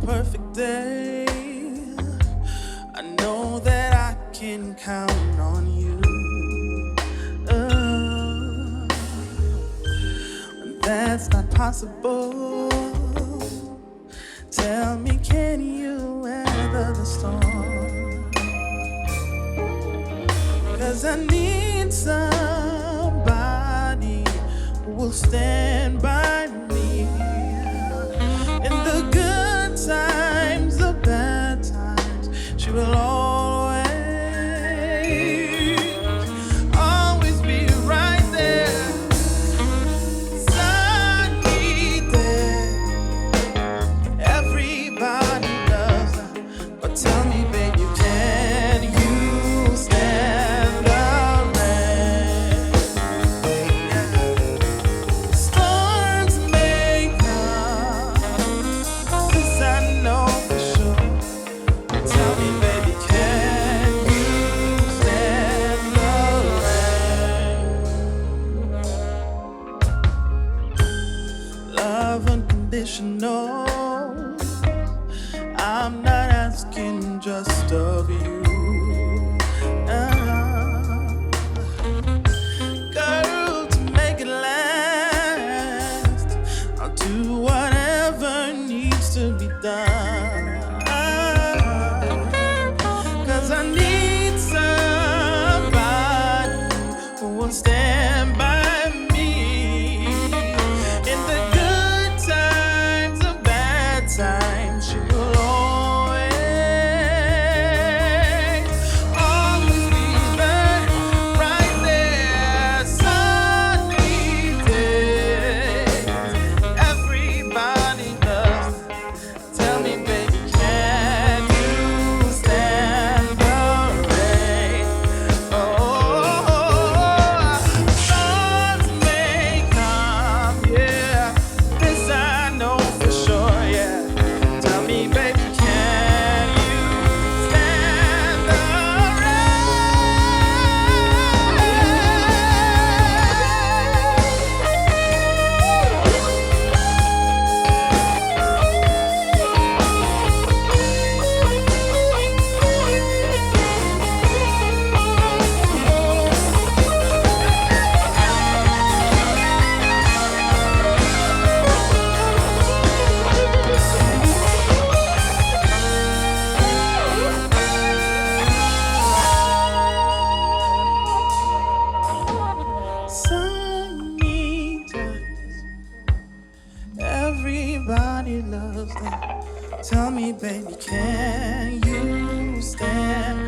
perfect day, I know that I can count on you. When that's not possible, tell me, can you weather the storm? 'Cause I need somebody who will stand by me in the good times, the bad times. She will always be right there. Sunny day, everybody loves her, but tell me, baby, can you stand the rain? Storms may come, this I know for sure. Tell me, baby, can you stand the rain? Love unconditional. I'm not asking just of you. Girl, to make it last, I'll do whatever needs to be done. 'Cause I need somebody who will stand by me in the good times, the bad times. She will always be there, right there. Sunny days, everybody loves her. Tell me, baby, can you stand the rain? Oh, storms may come, yeah. This I know for sure, yeah. Tell me, baby, can you stand the sunny days, everybody loves them. Tell me, baby, can you stand